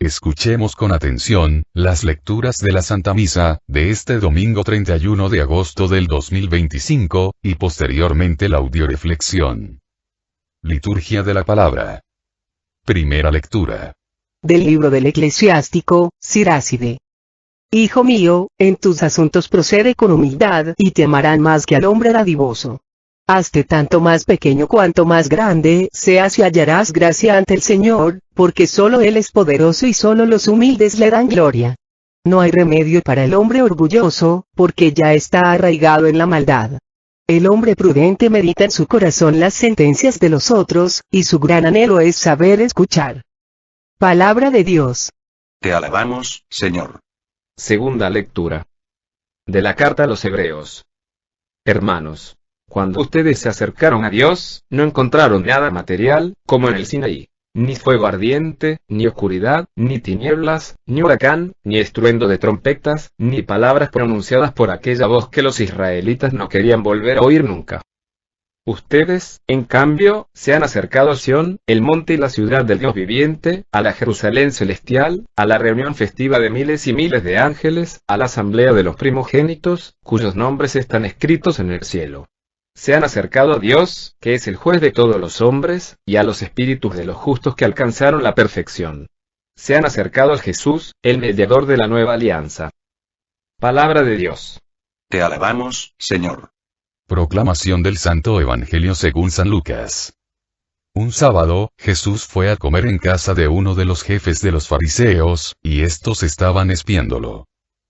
Escuchemos con atención, las lecturas de la Santa Misa, de este domingo 31 de agosto del 2025, y posteriormente la audioreflexión. Liturgia de la Palabra. Primera lectura. Del libro del eclesiástico, Siráside. Hijo mío, en tus asuntos procede con humildad, y te amarán más que al hombre dadivoso. Hazte tanto más pequeño cuanto más grande seas y hallarás gracia ante el Señor, porque solo Él es poderoso y solo los humildes le dan gloria. No hay remedio para el hombre orgulloso, porque ya está arraigado en la maldad. El hombre prudente medita en su corazón las sentencias de los otros, y su gran anhelo es saber escuchar. Palabra de Dios. Te alabamos, Señor. Segunda lectura. De la carta a los Hebreos. Hermanos, cuando ustedes se acercaron a Dios, no encontraron nada material, como en el Sinaí. Ni fuego ardiente, ni oscuridad, ni tinieblas, ni huracán, ni estruendo de trompetas, ni palabras pronunciadas por aquella voz que los israelitas no querían volver a oír nunca. Ustedes, en cambio, se han acercado a Sión, el monte y la ciudad del Dios viviente, a la Jerusalén celestial, a la reunión festiva de miles y miles de ángeles, a la asamblea de los primogénitos, cuyos nombres están escritos en el cielo. Se han acercado a Dios, que es el juez de todos los hombres, y a los espíritus de los justos que alcanzaron la perfección. Se han acercado a Jesús, el mediador de la nueva alianza. Palabra de Dios. Te alabamos, Señor. Proclamación del Santo Evangelio según San Lucas. Un sábado, Jesús fue a comer en casa de uno de los jefes de los fariseos, y estos estaban espiándolo.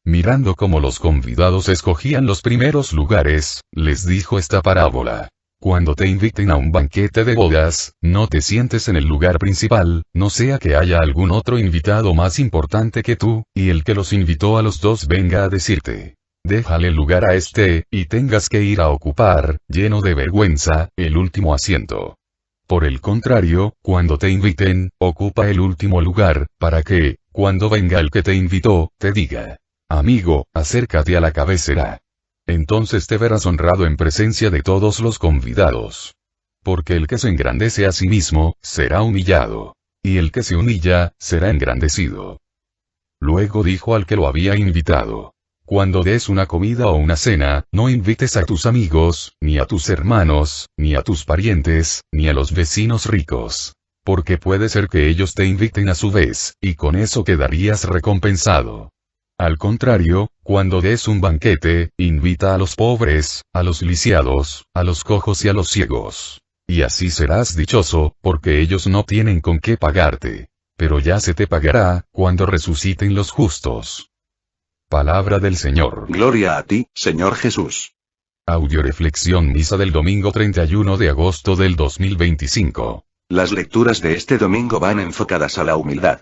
Mirando cómo los convidados escogían los primeros lugares, les dijo esta parábola. Cuando te inviten a un banquete de bodas, no te sientes en el lugar principal, no sea que haya algún otro invitado más importante que tú, y el que los invitó a los dos venga a decirte: déjale lugar a este, y tengas que ir a ocupar, lleno de vergüenza, el último asiento. Por el contrario, cuando te inviten, ocupa el último lugar, para que, cuando venga el que te invitó, te diga: amigo, acércate a la cabecera. Entonces te verás honrado en presencia de todos los convidados. Porque el que se engrandece a sí mismo, será humillado. Y el que se humilla, será engrandecido. Luego dijo al que lo había invitado: cuando des una comida o una cena, no invites a tus amigos, ni a tus hermanos, ni a tus parientes, ni a los vecinos ricos. Porque puede ser que ellos te inviten a su vez, y con eso quedarías recompensado. Al contrario, cuando des un banquete, invita a los pobres, a los lisiados, a los cojos y a los ciegos. Y así serás dichoso, porque ellos no tienen con qué pagarte. Pero ya se te pagará, cuando resuciten los justos. Palabra del Señor. Gloria a ti, Señor Jesús. Audioreflexión misa del domingo 31 de agosto del 2025. Las lecturas de este domingo van enfocadas a la humildad.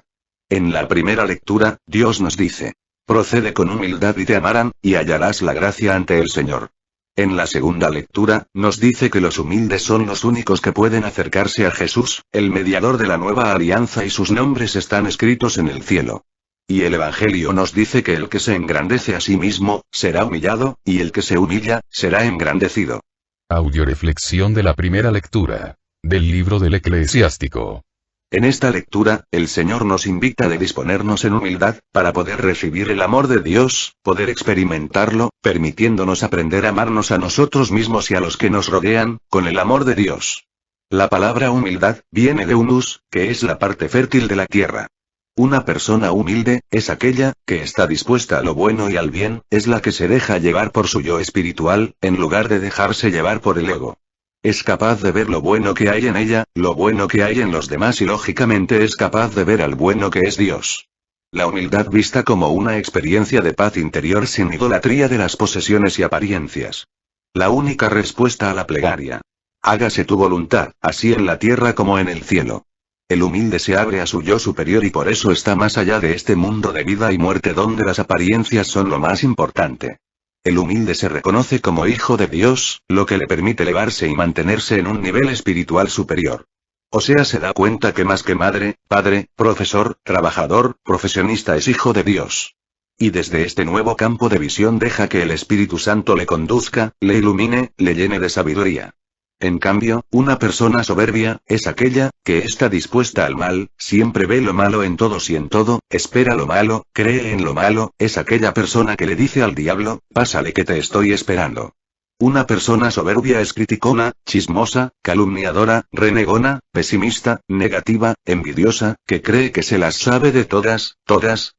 En la primera lectura, Dios nos dice: procede con humildad y te amarán, y hallarás la gracia ante el Señor. En la segunda lectura, nos dice que los humildes son los únicos que pueden acercarse a Jesús, el mediador de la nueva alianza, y sus nombres están escritos en el cielo. Y el Evangelio nos dice que el que se engrandece a sí mismo, será humillado, y el que se humilla, será engrandecido. Audioreflexión de la primera lectura. Del libro del eclesiástico. En esta lectura, el Señor nos invita a disponernos en humildad, para poder recibir el amor de Dios, poder experimentarlo, permitiéndonos aprender a amarnos a nosotros mismos y a los que nos rodean, con el amor de Dios. La palabra humildad, viene de humus, que es la parte fértil de la tierra. Una persona humilde, es aquella, que está dispuesta a lo bueno y al bien, es la que se deja llevar por su yo espiritual, en lugar de dejarse llevar por el ego. Es capaz de ver lo bueno que hay en ella, lo bueno que hay en los demás y lógicamente es capaz de ver al bueno que es Dios. La humildad vista como una experiencia de paz interior sin idolatría de las posesiones y apariencias. La única respuesta a la plegaria. Hágase tu voluntad, así en la tierra como en el cielo. El humilde se abre a su yo superior y por eso está más allá de este mundo de vida y muerte donde las apariencias son lo más importante. El humilde se reconoce como hijo de Dios, lo que le permite elevarse y mantenerse en un nivel espiritual superior. O sea, se da cuenta que más que madre, padre, profesor, trabajador, profesionista es hijo de Dios. Y desde este nuevo campo de visión deja que el Espíritu Santo le conduzca, le ilumine, le llene de sabiduría. En cambio, una persona soberbia, es aquella, que está dispuesta al mal, siempre ve lo malo en todos y en todo, espera lo malo, cree en lo malo, es aquella persona que le dice al diablo, pásale que te estoy esperando. Una persona soberbia es criticona, chismosa, calumniadora, renegona, pesimista, negativa, envidiosa, que cree que se las sabe de todas,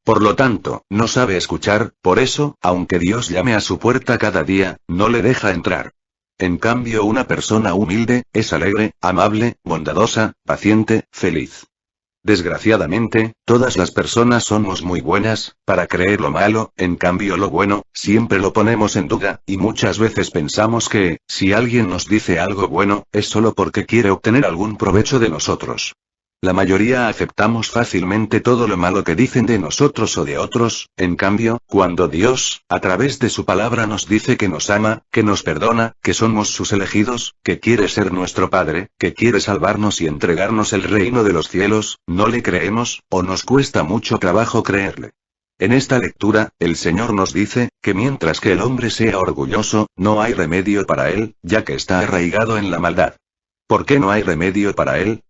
por lo tanto, no sabe escuchar, por eso, aunque Dios llame a su puerta cada día, no le deja entrar. En cambio, una persona humilde, es alegre, amable, bondadosa, paciente, feliz. Desgraciadamente, todas las personas somos muy buenas, para creer lo malo, en cambio lo bueno, siempre lo ponemos en duda, y muchas veces pensamos que, si alguien nos dice algo bueno, es solo porque quiere obtener algún provecho de nosotros. La mayoría aceptamos fácilmente todo lo malo que dicen de nosotros o de otros, en cambio, cuando Dios, a través de su palabra nos dice que nos ama, que nos perdona, que somos sus elegidos, que quiere ser nuestro Padre, que quiere salvarnos y entregarnos el reino de los cielos, no le creemos, o nos cuesta mucho trabajo creerle. En esta lectura, el Señor nos dice, que mientras que el hombre sea orgulloso, no hay remedio para él, ya que está arraigado en la maldad. ¿Por qué no hay remedio para él?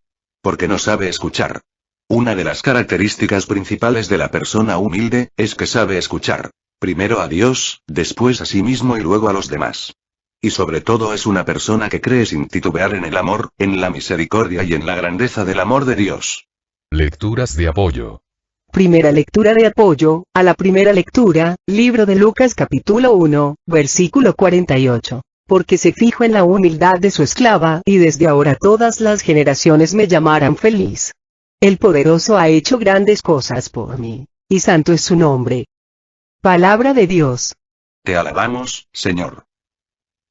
Porque no sabe escuchar. Una de las características principales de la persona humilde, es que sabe escuchar. Primero a Dios, después a sí mismo y luego a los demás. Y sobre todo es una persona que cree sin titubear en el amor, en la misericordia y en la grandeza del amor de Dios. Lecturas de apoyo. Primera lectura de apoyo, a la primera lectura, libro de Lucas capítulo 1, versículo 48. Porque se fijó en la humildad de su esclava, y desde ahora todas las generaciones me llamarán feliz. El poderoso ha hecho grandes cosas por mí, y santo es su nombre. Palabra de Dios. Te alabamos, Señor.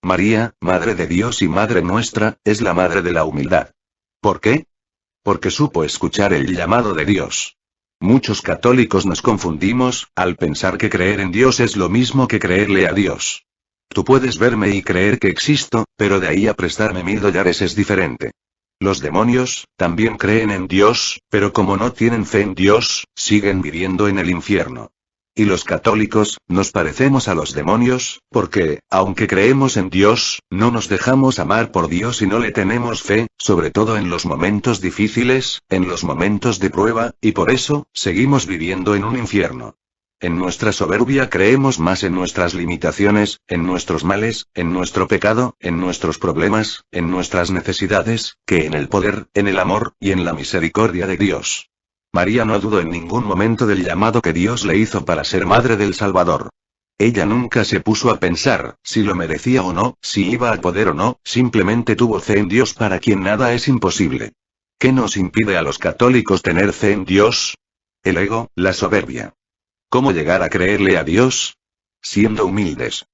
María, Madre de Dios y Madre nuestra, es la Madre de la humildad. ¿Por qué? Porque supo escuchar el llamado de Dios. Muchos católicos nos confundimos, al pensar que creer en Dios es lo mismo que creerle a Dios. Tú puedes verme y creer que existo, pero de ahí a prestarme $1000 es diferente. Los demonios, también creen en Dios, pero como no tienen fe en Dios, siguen viviendo en el infierno. Y los católicos, nos parecemos a los demonios, porque, aunque creemos en Dios, no nos dejamos amar por Dios y no le tenemos fe, sobre todo en los momentos difíciles, en los momentos de prueba, y por eso, seguimos viviendo en un infierno. En nuestra soberbia creemos más en nuestras limitaciones, en nuestros males, en nuestro pecado, en nuestros problemas, en nuestras necesidades, que en el poder, en el amor, y en la misericordia de Dios. María no dudó en ningún momento del llamado que Dios le hizo para ser madre del Salvador. Ella nunca se puso a pensar, si lo merecía o no, si iba a poder o no, simplemente tuvo fe en Dios para quien nada es imposible. ¿Qué nos impide a los católicos tener fe en Dios? El ego, la soberbia. ¿Cómo llegar a creerle a Dios? Siendo humildes.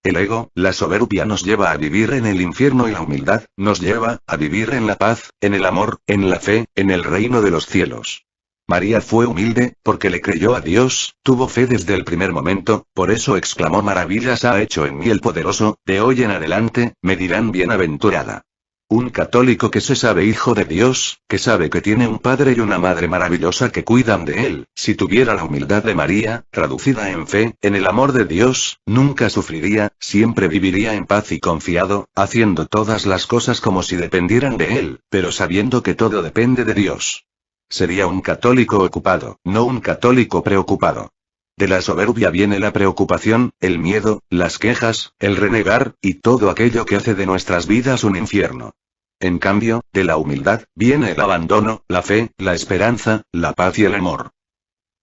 El ego, la soberbia nos lleva a vivir en el infierno y la humildad, nos lleva a vivir en la paz, en el amor, en la fe, en el reino de los cielos. María fue humilde, porque le creyó a Dios, tuvo fe desde el primer momento, por eso exclamó maravillas ha hecho en mí el poderoso, de hoy en adelante, me dirán bienaventurada. Un católico que se sabe hijo de Dios, que sabe que tiene un padre y una madre maravillosa que cuidan de él, si tuviera la humildad de María, traducida en fe, en el amor de Dios, nunca sufriría, siempre viviría en paz y confiado, haciendo todas las cosas como si dependieran de él, pero sabiendo que todo depende de Dios. Sería un católico ocupado, no un católico preocupado. De la soberbia viene la preocupación, el miedo, las quejas, el renegar, y todo aquello que hace de nuestras vidas un infierno. En cambio, de la humildad, viene el abandono, la fe, la esperanza, la paz y el amor.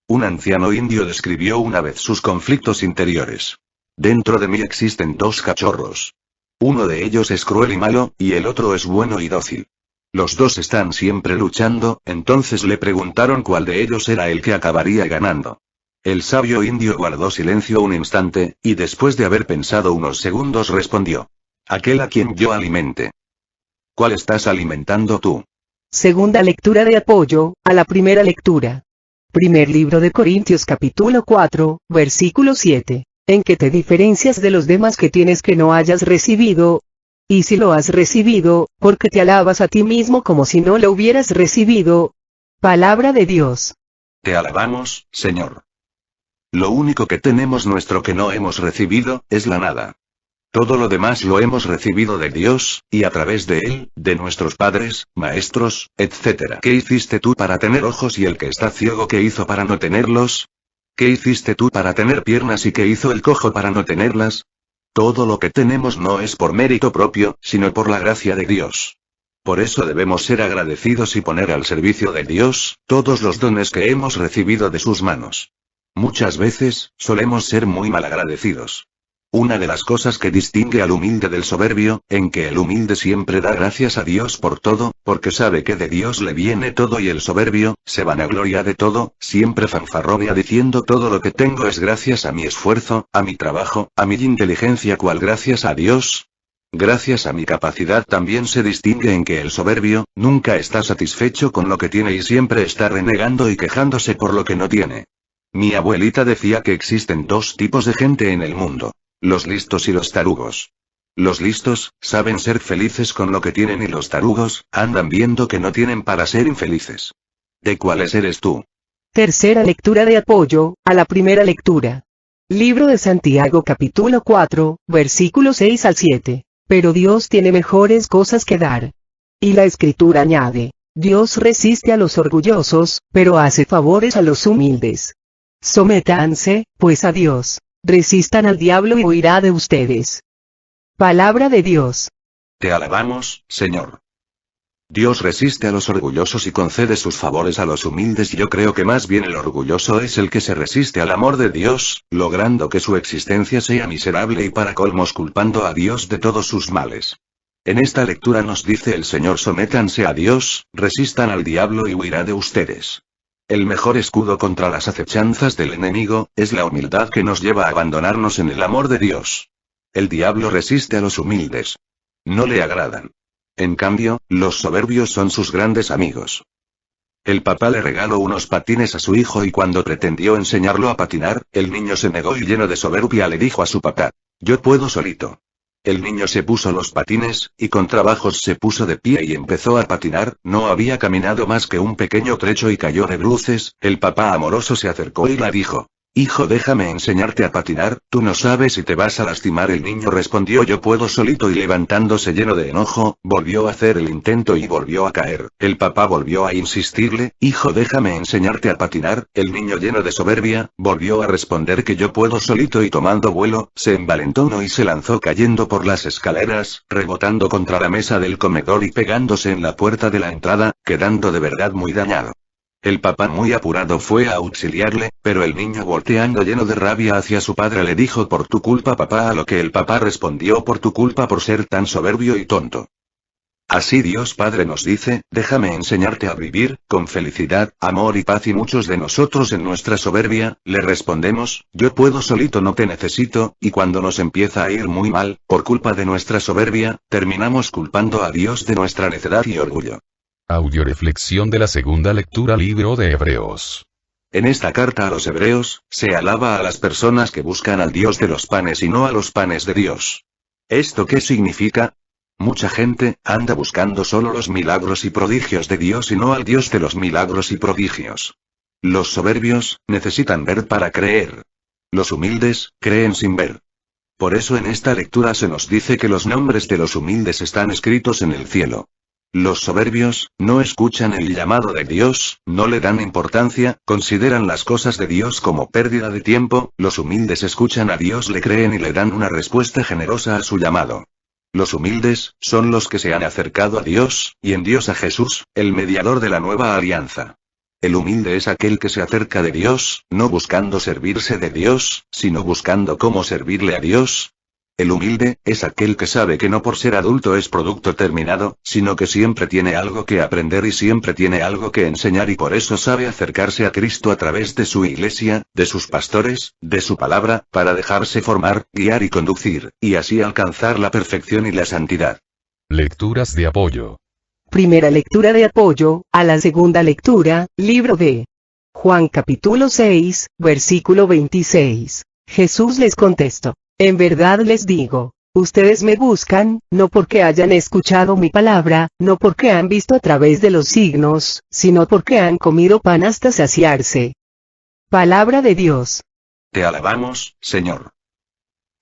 Un anciano indio describió una vez sus conflictos interiores. Dentro de mí existen dos cachorros. Uno de ellos es cruel y malo, y el otro es bueno y dócil. Los dos están siempre luchando, entonces le preguntaron cuál de ellos era el que acabaría ganando. El sabio indio guardó silencio un instante, y después de haber pensado unos segundos respondió: aquel a quien yo alimente. ¿Cuál estás alimentando tú? Segunda lectura de apoyo, a la primera lectura. Primer libro de Corintios capítulo 4, versículo 7. ¿En qué te diferencias de los demás que tienes que no hayas recibido? Y si lo has recibido, ¿por qué te alabas a ti mismo como si no lo hubieras recibido? Palabra de Dios. Te alabamos, Señor. Lo único que tenemos nuestro que no hemos recibido, es la nada. Todo lo demás lo hemos recibido de Dios, y a través de Él, de nuestros padres, maestros, etc. ¿Qué hiciste tú para tener ojos y el que está ciego qué hizo para no tenerlos? ¿Qué hiciste tú para tener piernas y qué hizo el cojo para no tenerlas? Todo lo que tenemos no es por mérito propio, sino por la gracia de Dios. Por eso debemos ser agradecidos y poner al servicio de Dios todos los dones que hemos recibido de sus manos. Muchas veces, solemos ser muy malagradecidos. Una de las cosas que distingue al humilde del soberbio, en que el humilde siempre da gracias a Dios por todo, porque sabe que de Dios le viene todo y el soberbio, se vanagloria de todo, siempre fanfarronea diciendo todo lo que tengo es gracias a mi esfuerzo, a mi trabajo, a mi inteligencia cual gracias a Dios. Gracias a mi capacidad también se distingue en que el soberbio, nunca está satisfecho con lo que tiene y siempre está renegando y quejándose por lo que no tiene. Mi abuelita decía que existen dos tipos de gente en el mundo. Los listos y los tarugos. Los listos, saben ser felices con lo que tienen y los tarugos, andan viendo que no tienen para ser infelices. ¿De cuáles eres tú? Tercera lectura de apoyo, a la primera lectura. Libro de Santiago capítulo 4, versículos 6 al 7. Pero Dios tiene mejores cosas que dar. Y la Escritura añade, Dios resiste a los orgullosos, pero hace favores a los humildes. Sométanse, pues a Dios. Resistan al diablo y huirá de ustedes. Palabra de Dios. Te alabamos, Señor. Dios resiste a los orgullosos y concede sus favores a los humildes y yo creo que más bien el orgulloso es el que se resiste al amor de Dios, logrando que su existencia sea miserable y para colmos culpando a Dios de todos sus males. En esta lectura nos dice el Señor: sométanse a Dios, resistan al diablo y huirá de ustedes. El mejor escudo contra las acechanzas del enemigo, es la humildad que nos lleva a abandonarnos en el amor de Dios. El diablo resiste a los humildes. No le agradan. En cambio, los soberbios son sus grandes amigos. El papá le regaló unos patines a su hijo y cuando pretendió enseñarlo a patinar, el niño se negó y lleno de soberbia le dijo a su papá: yo puedo solito. El niño se puso los patines, y con trabajos se puso de pie y empezó a patinar, no había caminado más que un pequeño trecho y cayó de bruces, el papá amoroso se acercó y le dijo: hijo, déjame enseñarte a patinar, tú no sabes si te vas a lastimar. El niño respondió: yo puedo solito, y levantándose lleno de enojo, volvió a hacer el intento y volvió a caer. El papá volvió a insistirle: hijo, déjame enseñarte a patinar. El niño lleno de soberbia, volvió a responder que yo puedo solito y tomando vuelo, se envalentonó y se lanzó cayendo por las escaleras, rebotando contra la mesa del comedor y pegándose en la puerta de la entrada, quedando de verdad muy dañado. El papá muy apurado fue a auxiliarle, pero el niño volteando lleno de rabia hacia su padre le dijo: por tu culpa, papá, a lo que el papá respondió: por tu culpa por ser tan soberbio y tonto. Así Dios Padre nos dice: déjame enseñarte a vivir, con felicidad, amor y paz, y muchos de nosotros en nuestra soberbia, le respondemos: yo puedo solito, no te necesito, y cuando nos empieza a ir muy mal, por culpa de nuestra soberbia, terminamos culpando a Dios de nuestra necedad y orgullo. Audioreflexión de la segunda lectura. Libro de Hebreos. En esta carta a los hebreos, se alaba a las personas que buscan al Dios de los panes y no a los panes de Dios. ¿Esto qué significa? Mucha gente anda buscando solo los milagros y prodigios de Dios y no al Dios de los milagros y prodigios. Los soberbios necesitan ver para creer. Los humildes creen sin ver. Por eso en esta lectura se nos dice que los nombres de los humildes están escritos en el cielo. Los soberbios no escuchan el llamado de Dios, no le dan importancia, consideran las cosas de Dios como pérdida de tiempo. Los humildes escuchan a Dios, le creen y le dan una respuesta generosa a su llamado. Los humildes son los que se han acercado a Dios, y en Dios a Jesús, el mediador de la nueva alianza. El humilde es aquel que se acerca de Dios, no buscando servirse de Dios, sino buscando cómo servirle a Dios. El humilde es aquel que sabe que no por ser adulto es producto terminado, sino que siempre tiene algo que aprender y siempre tiene algo que enseñar, y por eso sabe acercarse a Cristo a través de su iglesia, de sus pastores, de su palabra, para dejarse formar, guiar y conducir, y así alcanzar la perfección y la santidad. Lecturas de apoyo. Primera lectura de apoyo, a la segunda lectura, libro de Juan capítulo 6, versículo 26. Jesús les contestó: en verdad les digo, ustedes me buscan, no porque hayan escuchado mi palabra, no porque han visto a través de los signos, sino porque han comido pan hasta saciarse. Palabra de Dios. Te alabamos, Señor.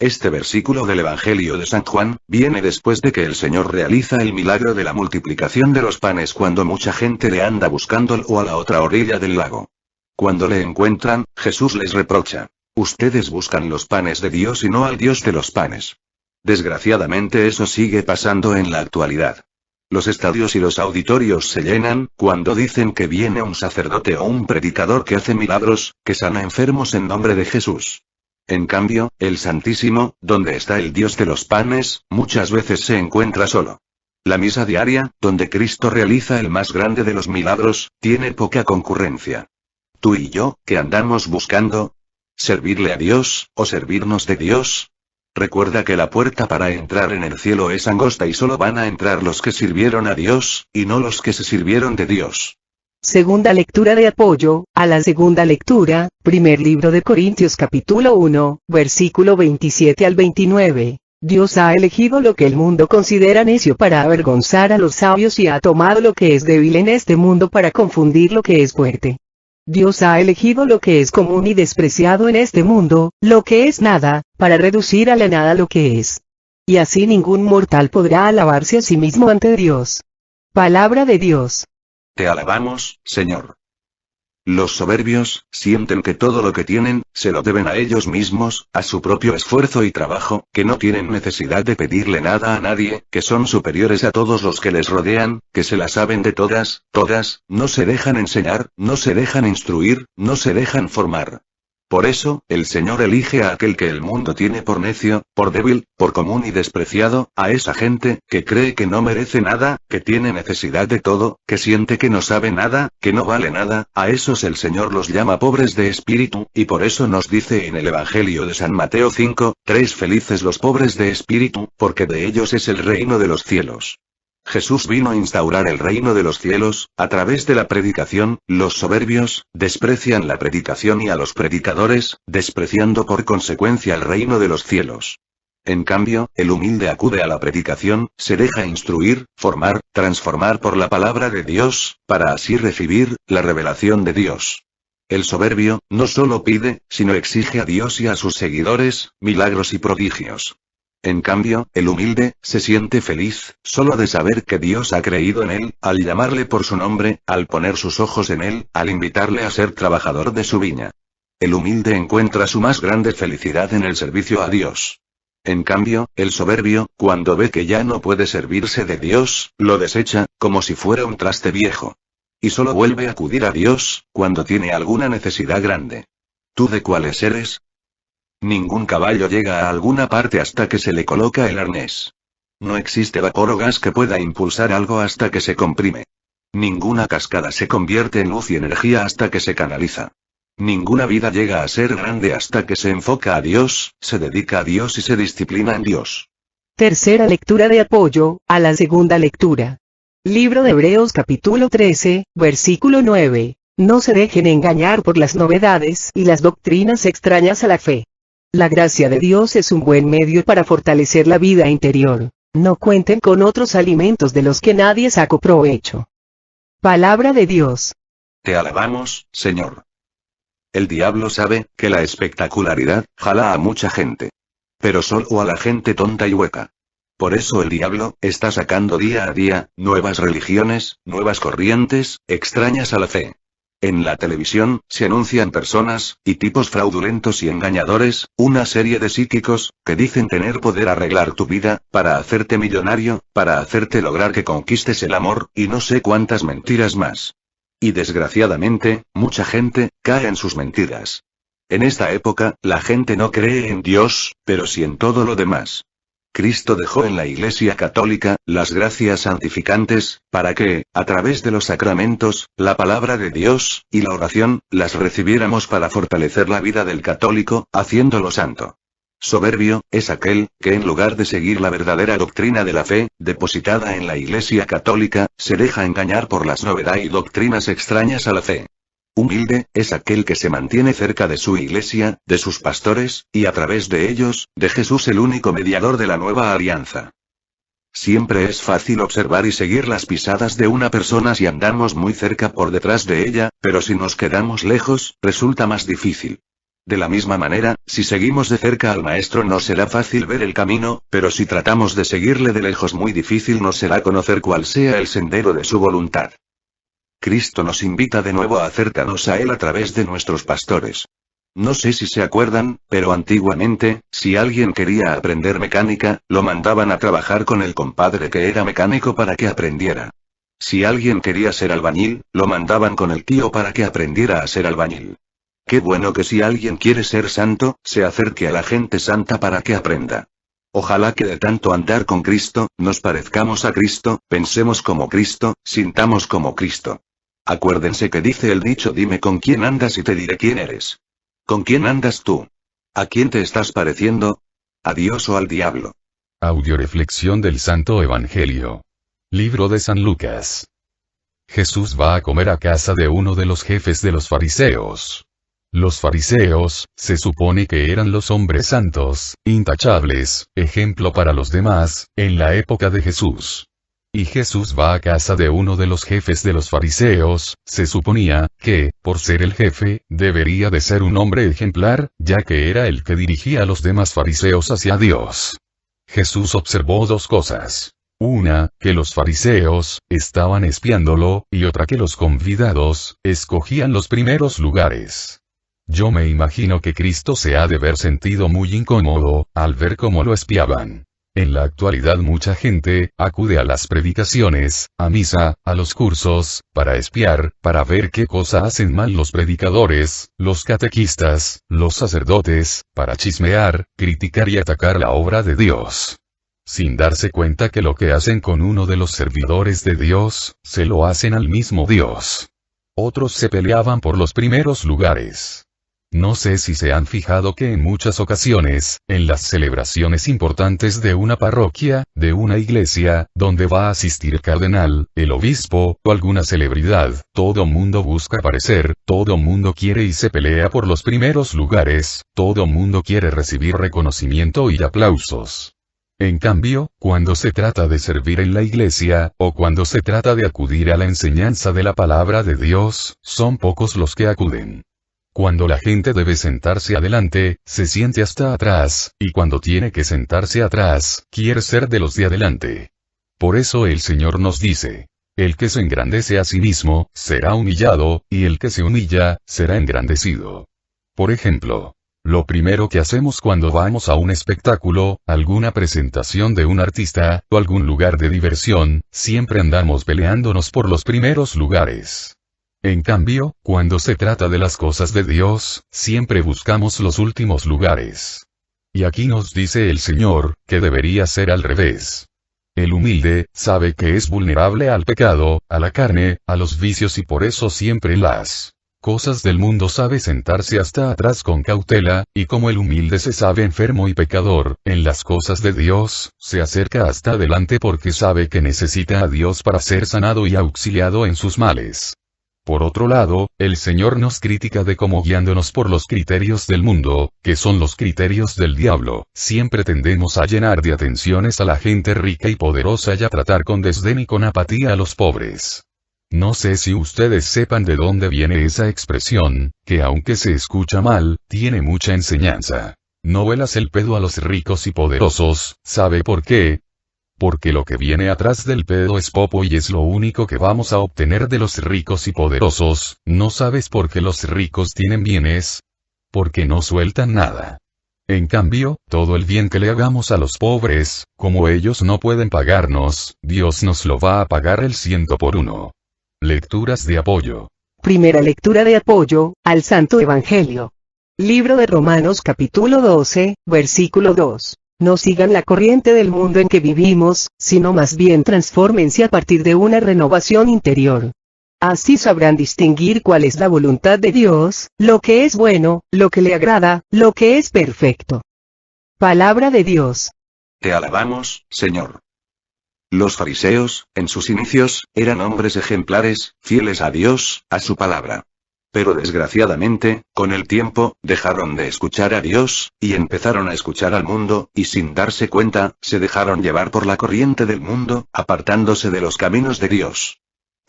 Este versículo del Evangelio de San Juan, viene después de que el Señor realiza el milagro de la multiplicación de los panes cuando mucha gente le anda buscando o a la otra orilla del lago. Cuando le encuentran, Jesús les reprocha: ustedes buscan los panes de Dios y no al Dios de los panes. Desgraciadamente eso sigue pasando en la actualidad. Los estadios y los auditorios se llenan, cuando dicen que viene un sacerdote o un predicador que hace milagros, que sana enfermos en nombre de Jesús. En cambio, el Santísimo, donde está el Dios de los panes, muchas veces se encuentra solo. La misa diaria, donde Cristo realiza el más grande de los milagros, tiene poca concurrencia. Tú y yo, ¿qué andamos buscando? ¿Servirle a Dios, o servirnos de Dios? Recuerda que la puerta para entrar en el cielo es angosta y solo van a entrar los que sirvieron a Dios, y no los que se sirvieron de Dios. Segunda lectura de apoyo a la segunda lectura, primer libro de Corintios capítulo 1, versículo 27 al 29. Dios ha elegido lo que el mundo considera necio para avergonzar a los sabios y ha tomado lo que es débil en este mundo para confundir lo que es fuerte. Dios ha elegido lo que es común y despreciado en este mundo, lo que es nada, para reducir a la nada lo que es. Y así ningún mortal podrá alabarse a sí mismo ante Dios. Palabra de Dios. Te alabamos, Señor. Los soberbios, sienten que todo lo que tienen, se lo deben a ellos mismos, a su propio esfuerzo y trabajo, que no tienen necesidad de pedirle nada a nadie, que son superiores a todos los que les rodean, que se la saben de todas, no se dejan enseñar, no se dejan instruir, no se dejan formar. Por eso, el Señor elige a aquel que el mundo tiene por necio, por débil, por común y despreciado, a esa gente, que cree que no merece nada, que tiene necesidad de todo, que siente que no sabe nada, que no vale nada, a esos el Señor los llama pobres de espíritu, y por eso nos dice en el Evangelio de San Mateo 5:3: felices los pobres de espíritu, porque de ellos es el reino de los cielos. Jesús vino a instaurar el reino de los cielos, a través de la predicación. Los soberbios, desprecian la predicación y a los predicadores, despreciando por consecuencia el reino de los cielos. En cambio, el humilde acude a la predicación, se deja instruir, formar, transformar por la palabra de Dios, para así recibir la revelación de Dios. El soberbio, no solo pide, sino exige a Dios y a sus seguidores, milagros y prodigios. En cambio, el humilde, se siente feliz, solo de saber que Dios ha creído en él, al llamarle por su nombre, al poner sus ojos en él, al invitarle a ser trabajador de su viña. El humilde encuentra su más grande felicidad en el servicio a Dios. En cambio, el soberbio, cuando ve que ya no puede servirse de Dios, lo desecha, como si fuera un traste viejo. Y solo vuelve a acudir a Dios, cuando tiene alguna necesidad grande. ¿Tú de cuáles eres? Ningún caballo llega a alguna parte hasta que se le coloca el arnés. No existe vapor o gas que pueda impulsar algo hasta que se comprime. Ninguna cascada se convierte en luz y energía hasta que se canaliza. Ninguna vida llega a ser grande hasta que se enfoca a Dios, se dedica a Dios y se disciplina en Dios. Tercera lectura de apoyo a la segunda lectura. Libro de Hebreos capítulo 13, versículo 9. No se dejen engañar por las novedades y las doctrinas extrañas a la fe. La gracia de Dios es un buen medio para fortalecer la vida interior. No cuenten con otros alimentos de los que nadie sacó provecho. Palabra de Dios. Te alabamos, Señor. El diablo sabe que la espectacularidad jala a mucha gente. Pero solo a la gente tonta y hueca. Por eso el diablo está sacando día a día nuevas religiones, nuevas corrientes, extrañas a la fe. En la televisión, se anuncian personas, y tipos fraudulentos y engañadores, una serie de psíquicos, que dicen tener poder arreglar tu vida, para hacerte millonario, para hacerte lograr que conquistes el amor, y no sé cuántas mentiras más. Y desgraciadamente, mucha gente, cae en sus mentiras. En esta época, la gente no cree en Dios, pero sí en todo lo demás. Cristo dejó en la Iglesia Católica las gracias santificantes, para que, a través de los sacramentos, la palabra de Dios, y la oración, las recibiéramos para fortalecer la vida del católico, haciéndolo santo. Soberbio, es aquel, que en lugar de seguir la verdadera doctrina de la fe, depositada en la Iglesia Católica, se deja engañar por las novedades y doctrinas extrañas a la fe. Humilde, es aquel que se mantiene cerca de su iglesia, de sus pastores, y a través de ellos, de Jesús el único mediador de la nueva alianza. Siempre es fácil observar y seguir las pisadas de una persona si andamos muy cerca por detrás de ella, pero si nos quedamos lejos, resulta más difícil. De la misma manera, si seguimos de cerca al Maestro nos será fácil ver el camino, pero si tratamos de seguirle de lejos muy difícil nos será conocer cuál sea el sendero de su voluntad. Cristo nos invita de nuevo a acercarnos a Él a través de nuestros pastores. No sé si se acuerdan, pero antiguamente, si alguien quería aprender mecánica, lo mandaban a trabajar con el compadre que era mecánico para que aprendiera. Si alguien quería ser albañil, lo mandaban con el tío para que aprendiera a ser albañil. Qué bueno que si alguien quiere ser santo, se acerque a la gente santa para que aprenda. Ojalá que de tanto andar con Cristo, nos parezcamos a Cristo, pensemos como Cristo, sintamos como Cristo. Acuérdense que dice el dicho: dime con quién andas y te diré quién eres. ¿Con quién andas tú? ¿A quién te estás pareciendo? ¿A Dios o al diablo? Audioreflexión del Santo Evangelio. Libro de San Lucas. Jesús va a comer a casa de uno de los jefes de los fariseos. Los fariseos, se supone que eran los hombres santos, intachables, ejemplo para los demás, en la época de Jesús. Y Jesús va a casa de uno de los jefes de los fariseos, se suponía, que, por ser el jefe, debería de ser un hombre ejemplar, ya que era el que dirigía a los demás fariseos hacia Dios. Jesús observó dos cosas. Una, que los fariseos, estaban espiándolo, y otra que los convidados, escogían los primeros lugares. Yo me imagino que Cristo se ha de haber sentido muy incómodo, al ver cómo lo espiaban. En la actualidad mucha gente, acude a las predicaciones, a misa, a los cursos, para espiar, para ver qué cosa hacen mal los predicadores, los catequistas, los sacerdotes, para chismear, criticar y atacar la obra de Dios. Sin darse cuenta que lo que hacen con uno de los servidores de Dios, se lo hacen al mismo Dios. Otros se peleaban por los primeros lugares. No sé si se han fijado que en muchas ocasiones, en las celebraciones importantes de una parroquia, de una iglesia, donde va a asistir el cardenal, el obispo, o alguna celebridad, todo mundo busca aparecer, todo mundo quiere y se pelea por los primeros lugares, todo mundo quiere recibir reconocimiento y aplausos. En cambio, cuando se trata de servir en la iglesia, o cuando se trata de acudir a la enseñanza de la palabra de Dios, son pocos los que acuden. Cuando la gente debe sentarse adelante, se siente hasta atrás, y cuando tiene que sentarse atrás, quiere ser de los de adelante. Por eso el Señor nos dice: el que se engrandece a sí mismo, será humillado, y el que se humilla, será engrandecido. Por ejemplo, lo primero que hacemos cuando vamos a un espectáculo, alguna presentación de un artista, o algún lugar de diversión, siempre andamos peleándonos por los primeros lugares. En cambio, cuando se trata de las cosas de Dios, siempre buscamos los últimos lugares. Y aquí nos dice el Señor, que debería ser al revés. El humilde, sabe que es vulnerable al pecado, a la carne, a los vicios y por eso siempre las cosas del mundo sabe sentarse hasta atrás con cautela, y como el humilde se sabe enfermo y pecador, en las cosas de Dios, se acerca hasta adelante porque sabe que necesita a Dios para ser sanado y auxiliado en sus males. Por otro lado, el Señor nos critica de cómo guiándonos por los criterios del mundo, que son los criterios del diablo, siempre tendemos a llenar de atenciones a la gente rica y poderosa y a tratar con desdén y con apatía a los pobres. No sé si ustedes sepan de dónde viene esa expresión, que aunque se escucha mal, tiene mucha enseñanza. No vuelas el pedo a los ricos y poderosos, ¿sabe por qué? Porque lo que viene atrás del pedo es popo y es lo único que vamos a obtener de los ricos y poderosos. ¿No sabes por qué los ricos tienen bienes? Porque no sueltan nada. En cambio, todo el bien que le hagamos a los pobres, como ellos no pueden pagarnos, Dios nos lo va a pagar el 100%. Lecturas de apoyo. Primera lectura de apoyo, al Santo Evangelio. Libro de Romanos capítulo 12, versículo 2. No sigan la corriente del mundo en que vivimos, sino más bien transfórmense a partir de una renovación interior. Así sabrán distinguir cuál es la voluntad de Dios, lo que es bueno, lo que le agrada, lo que es perfecto. Palabra de Dios. Te alabamos, Señor. Los fariseos, en sus inicios, eran hombres ejemplares, fieles a Dios, a su palabra. Pero desgraciadamente, con el tiempo, dejaron de escuchar a Dios, y empezaron a escuchar al mundo, y sin darse cuenta, se dejaron llevar por la corriente del mundo, apartándose de los caminos de Dios.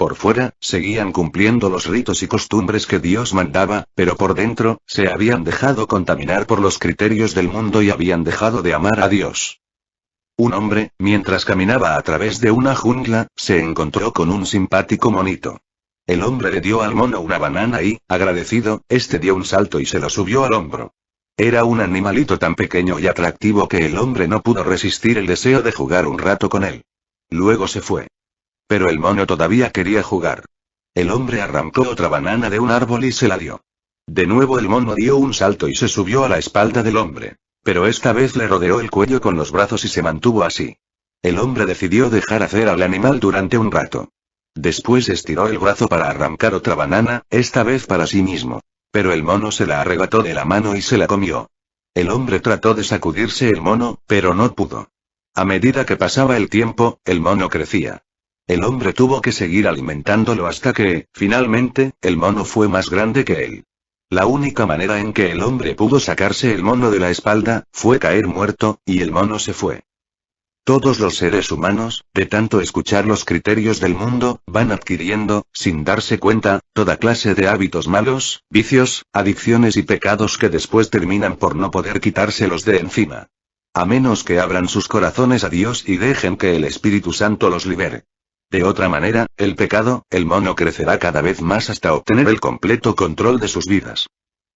Por fuera, seguían cumpliendo los ritos y costumbres que Dios mandaba, pero por dentro, se habían dejado contaminar por los criterios del mundo y habían dejado de amar a Dios. Un hombre, mientras caminaba a través de una jungla, se encontró con un simpático monito. El hombre le dio al mono una banana y, agradecido, este dio un salto y se lo subió al hombro. Era un animalito tan pequeño y atractivo que el hombre no pudo resistir el deseo de jugar un rato con él. Luego se fue. Pero el mono todavía quería jugar. El hombre arrancó otra banana de un árbol y se la dio. De nuevo el mono dio un salto y se subió a la espalda del hombre. Pero esta vez le rodeó el cuello con los brazos y se mantuvo así. El hombre decidió dejar hacer al animal durante un rato. Después estiró el brazo para arrancar otra banana, esta vez para sí mismo. Pero el mono se la arrebató de la mano y se la comió. El hombre trató de sacudirse el mono, pero no pudo. A medida que pasaba el tiempo, el mono crecía. El hombre tuvo que seguir alimentándolo hasta que, finalmente, el mono fue más grande que él. La única manera en que el hombre pudo sacarse el mono de la espalda, fue caer muerto, y el mono se fue. Todos los seres humanos, de tanto escuchar los criterios del mundo, van adquiriendo, sin darse cuenta, toda clase de hábitos malos, vicios, adicciones y pecados que después terminan por no poder quitárselos de encima. A menos que abran sus corazones a Dios y dejen que el Espíritu Santo los libere. De otra manera, el pecado, el mono crecerá cada vez más hasta obtener el completo control de sus vidas.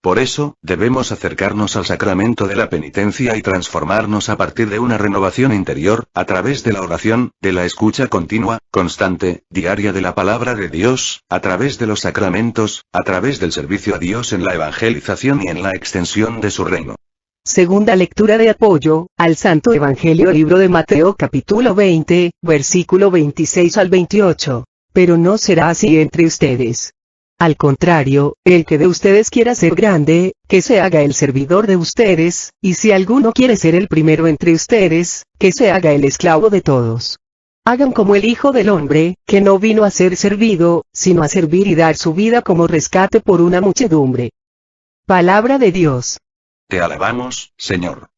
Por eso, debemos acercarnos al sacramento de la penitencia y transformarnos a partir de una renovación interior, a través de la oración, de la escucha continua, constante, diaria de la palabra de Dios, a través de los sacramentos, a través del servicio a Dios en la evangelización y en la extensión de su reino. Segunda lectura de apoyo, al Santo Evangelio libro de Mateo capítulo 20, versículo 26 al 28. Pero no será así entre ustedes. Al contrario, el que de ustedes quiera ser grande, que se haga el servidor de ustedes, y si alguno quiere ser el primero entre ustedes, que se haga el esclavo de todos. Hagan como el Hijo del Hombre, que no vino a ser servido, sino a servir y dar su vida como rescate por una muchedumbre. Palabra de Dios. Te alabamos, Señor.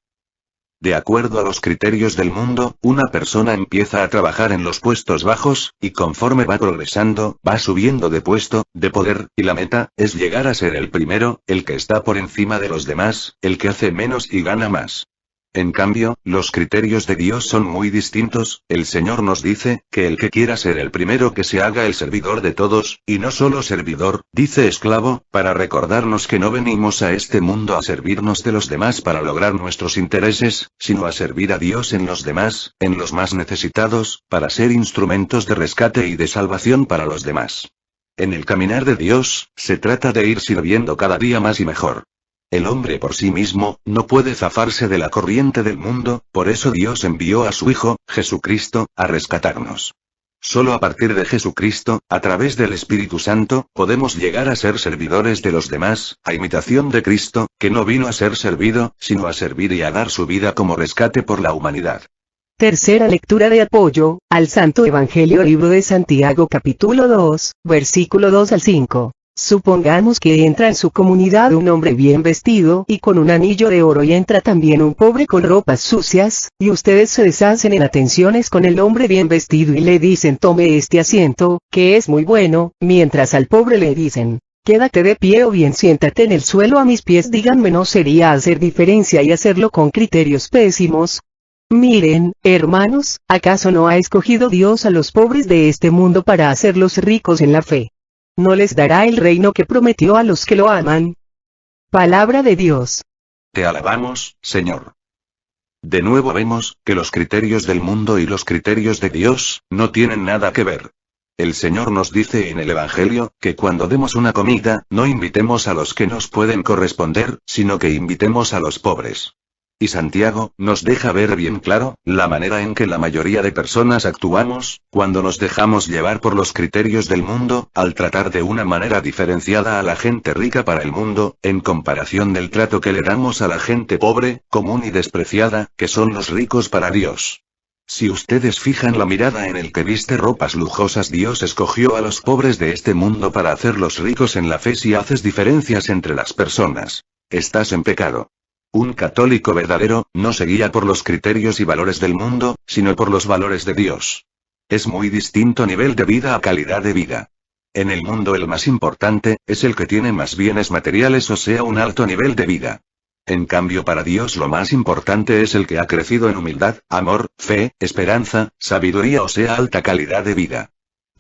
De acuerdo a los criterios del mundo, una persona empieza a trabajar en los puestos bajos, y conforme va progresando, va subiendo de puesto, de poder, y la meta, es llegar a ser el primero, el que está por encima de los demás, el que hace menos y gana más. En cambio, los criterios de Dios son muy distintos. El Señor nos dice, que el que quiera ser el primero que se haga el servidor de todos, y no solo servidor, dice esclavo, para recordarnos que no venimos a este mundo a servirnos de los demás para lograr nuestros intereses, sino a servir a Dios en los demás, en los más necesitados, para ser instrumentos de rescate y de salvación para los demás. En el caminar de Dios, se trata de ir sirviendo cada día más y mejor. El hombre por sí mismo, no puede zafarse de la corriente del mundo, por eso Dios envió a su Hijo, Jesucristo, a rescatarnos. Solo a partir de Jesucristo, a través del Espíritu Santo, podemos llegar a ser servidores de los demás, a imitación de Cristo, que no vino a ser servido, sino a servir y a dar su vida como rescate por la humanidad. Tercera lectura de apoyo, al Santo Evangelio libro de Santiago capítulo 2, versículo 2 al 5. Supongamos que entra en su comunidad un hombre bien vestido y con un anillo de oro y entra también un pobre con ropas sucias, y ustedes se deshacen en atenciones con el hombre bien vestido y le dicen tome este asiento, que es muy bueno, mientras al pobre le dicen, quédate de pie o bien siéntate en el suelo a mis pies. Díganme, ¿no sería hacer diferencia y hacerlo con criterios pésimos? Miren, hermanos, ¿acaso no ha escogido Dios a los pobres de este mundo para hacerlos ricos en la fe? ¿No les dará el reino que prometió a los que lo aman? Palabra de Dios. Te alabamos, Señor. De nuevo vemos, que los criterios del mundo y los criterios de Dios, no tienen nada que ver. El Señor nos dice en el Evangelio, que cuando demos una comida, no invitemos a los que nos pueden corresponder, sino que invitemos a los pobres. Y Santiago, nos deja ver bien claro, la manera en que la mayoría de personas actuamos, cuando nos dejamos llevar por los criterios del mundo, al tratar de una manera diferenciada a la gente rica para el mundo, en comparación del trato que le damos a la gente pobre, común y despreciada, que son los ricos para Dios. Si ustedes fijan la mirada en el que viste ropas lujosas, Dios escogió a los pobres de este mundo para hacerlos ricos en la fe. Si haces diferencias entre las personas, estás en pecado. Un católico verdadero, no se guía por los criterios y valores del mundo, sino por los valores de Dios. Es muy distinto nivel de vida a calidad de vida. En el mundo el más importante, es el que tiene más bienes materiales o sea un alto nivel de vida. En cambio para Dios lo más importante es el que ha crecido en humildad, amor, fe, esperanza, sabiduría o sea alta calidad de vida.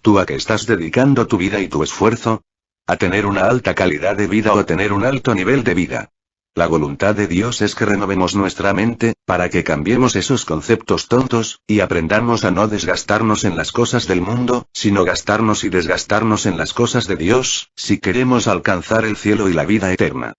¿Tú a qué estás dedicando tu vida y tu esfuerzo? ¿A tener una alta calidad de vida o a tener un alto nivel de vida? La voluntad de Dios es que renovemos nuestra mente, para que cambiemos esos conceptos tontos, y aprendamos a no desgastarnos en las cosas del mundo, sino gastarnos y desgastarnos en las cosas de Dios, si queremos alcanzar el cielo y la vida eterna.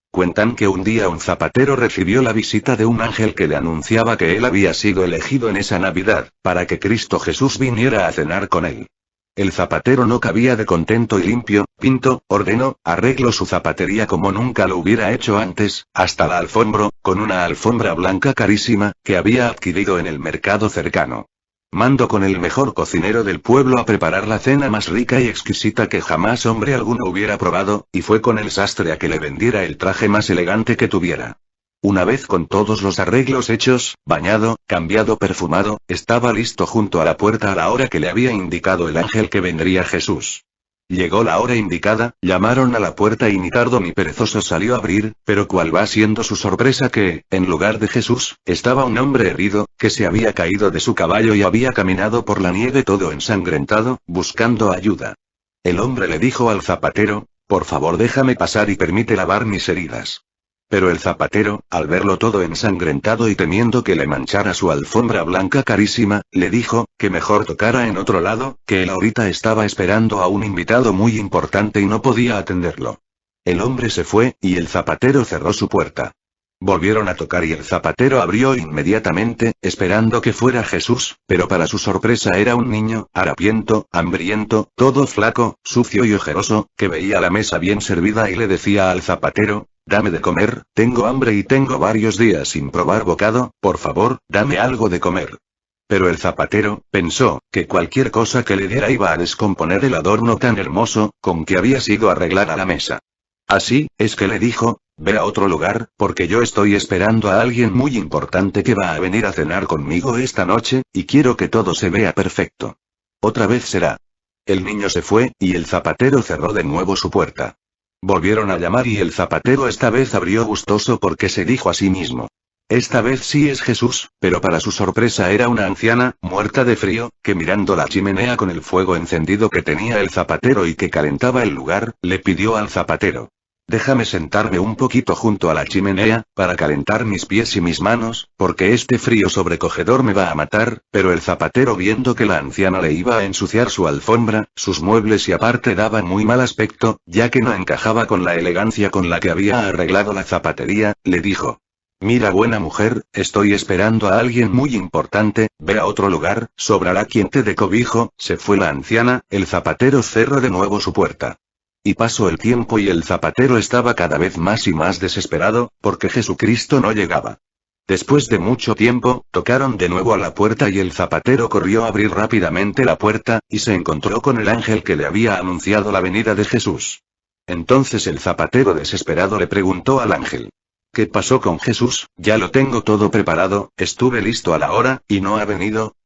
Cuentan que un día un zapatero recibió la visita de un ángel que le anunciaba que él había sido elegido en esa Navidad, para que Cristo Jesús viniera a cenar con él. El zapatero no cabía de contento y limpio, pintó, ordenó, arregló su zapatería como nunca lo hubiera hecho antes, hasta la alfombró, con una alfombra blanca carísima, que había adquirido en el mercado cercano. Mandó con el mejor cocinero del pueblo a preparar la cena más rica y exquisita que jamás hombre alguno hubiera probado, y fue con el sastre a que le vendiera el traje más elegante que tuviera. Una vez con todos los arreglos hechos, bañado, cambiado, perfumado, estaba listo junto a la puerta a la hora que le había indicado el ángel que vendría Jesús. Llegó la hora indicada, llamaron a la puerta y ni tardo ni perezoso salió a abrir, pero cuál va siendo su sorpresa que, en lugar de Jesús, estaba un hombre herido, que se había caído de su caballo y había caminado por la nieve todo ensangrentado, buscando ayuda. El hombre le dijo al zapatero, por favor déjame pasar y permite lavar mis heridas. Pero el zapatero, al verlo todo ensangrentado y temiendo que le manchara su alfombra blanca carísima, le dijo, que mejor tocara en otro lado, que él ahorita estaba esperando a un invitado muy importante y no podía atenderlo. El hombre se fue, y el zapatero cerró su puerta. Volvieron a tocar y el zapatero abrió inmediatamente, esperando que fuera Jesús, pero para su sorpresa era un niño, harapiento, hambriento, todo flaco, sucio y ojeroso, que veía la mesa bien servida y le decía al zapatero, dame de comer, tengo hambre y tengo varios días sin probar bocado, por favor, dame algo de comer. Pero el zapatero, pensó, que cualquier cosa que le diera iba a descomponer el adorno tan hermoso, con que había sido arreglada la mesa. Así, es que le dijo, ve a otro lugar, porque yo estoy esperando a alguien muy importante que va a venir a cenar conmigo esta noche, y quiero que todo se vea perfecto. Otra vez será. El niño se fue, y el zapatero cerró de nuevo su puerta. Volvieron a llamar y el zapatero esta vez abrió gustoso porque se dijo a sí mismo. Esta vez sí es Jesús, pero para su sorpresa era una anciana, muerta de frío, que mirando la chimenea con el fuego encendido que tenía el zapatero y que calentaba el lugar, le pidió al zapatero. Déjame sentarme un poquito junto a la chimenea, para calentar mis pies y mis manos, porque este frío sobrecogedor me va a matar, pero el zapatero viendo que la anciana le iba a ensuciar su alfombra, sus muebles y aparte daban muy mal aspecto, ya que no encajaba con la elegancia con la que había arreglado la zapatería, le dijo. Mira buena mujer, estoy esperando a alguien muy importante, ve a otro lugar, sobrará quien te dé cobijo. Se fue la anciana, el zapatero cerró de nuevo su puerta. Y pasó el tiempo y el zapatero estaba cada vez más y más desesperado, porque Jesucristo no llegaba. Después de mucho tiempo, tocaron de nuevo a la puerta y el zapatero corrió a abrir rápidamente la puerta, y se encontró con el ángel que le había anunciado la venida de Jesús. Entonces el zapatero desesperado le preguntó al ángel. ¿Qué pasó con Jesús? Ya lo tengo todo preparado, estuve listo a la hora, ¿y no ha venido?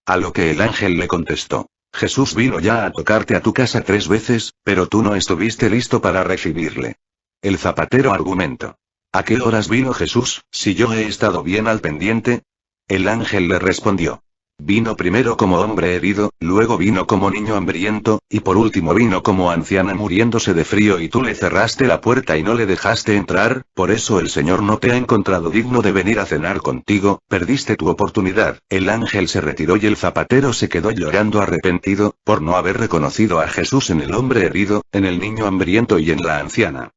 A lo que el ángel le contestó. Jesús vino ya a tocarte a tu casa 3 veces, pero tú no estuviste listo para recibirle. El zapatero argumentó. ¿A qué horas vino Jesús, si yo he estado bien al pendiente? El ángel le respondió. Vino primero como hombre herido, luego vino como niño hambriento, y por último vino como anciana muriéndose de frío y tú le cerraste la puerta y no le dejaste entrar, por eso el Señor no te ha encontrado digno de venir a cenar contigo, perdiste tu oportunidad. El ángel se retiró y el zapatero se quedó llorando arrepentido, por no haber reconocido a Jesús en el hombre herido, en el niño hambriento y en la anciana.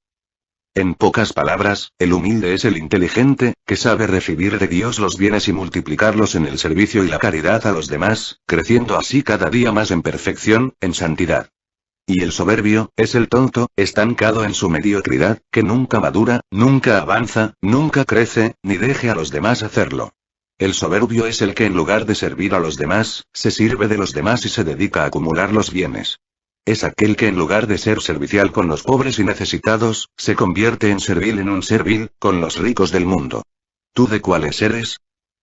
En pocas palabras, el humilde es el inteligente, que sabe recibir de Dios los bienes y multiplicarlos en el servicio y la caridad a los demás, creciendo así cada día más en perfección, en santidad. Y el soberbio, es el tonto, estancado en su mediocridad, que nunca madura, nunca avanza, nunca crece, ni deje a los demás hacerlo. El soberbio es el que en lugar de servir a los demás, se sirve de los demás y se dedica a acumular los bienes. Es aquel que en lugar de ser servicial con los pobres y necesitados, se convierte en servil con los ricos del mundo. ¿Tú de cuáles eres?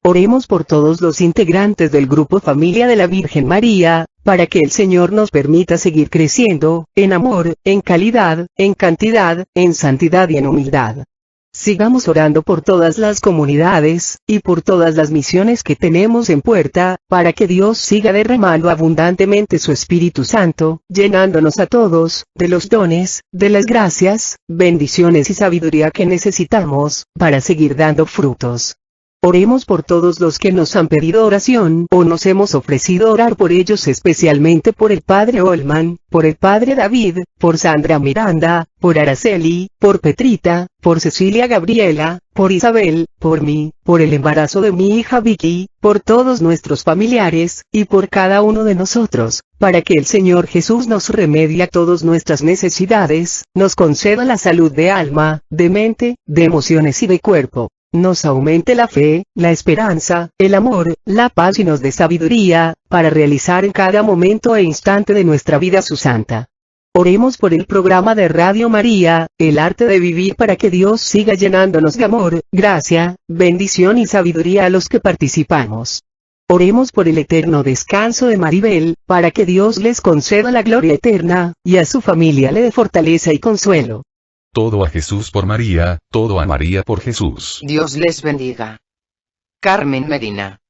Oremos por todos los integrantes del grupo Familia de la Virgen María, para que el Señor nos permita seguir creciendo, en amor, en calidad, en cantidad, en santidad y en humildad. Sigamos orando por todas las comunidades, y por todas las misiones que tenemos en puerta, para que Dios siga derramando abundantemente su Espíritu Santo, llenándonos a todos, de los dones, de las gracias, bendiciones y sabiduría que necesitamos, para seguir dando frutos. Oremos por todos los que nos han pedido oración o nos hemos ofrecido orar por ellos, especialmente por el Padre Olman, por el Padre David, por Sandra Miranda, por Araceli, por Petrita, por Cecilia Gabriela, por Isabel, por mí, por el embarazo de mi hija Vicky, por todos nuestros familiares, y por cada uno de nosotros, para que el Señor Jesús nos remedie a todas nuestras necesidades, nos conceda la salud de alma, de mente, de emociones y de cuerpo. Nos aumente la fe, la esperanza, el amor, la paz y nos dé sabiduría, para realizar en cada momento e instante de nuestra vida su santa. Oremos por el programa de Radio María, El Arte de Vivir, para que Dios siga llenándonos de amor, gracia, bendición y sabiduría a los que participamos. Oremos por el eterno descanso de Maribel, para que Dios les conceda la gloria eterna, y a su familia le dé fortaleza y consuelo. Todo a Jesús por María, todo a María por Jesús. Dios les bendiga. Carmen Medina.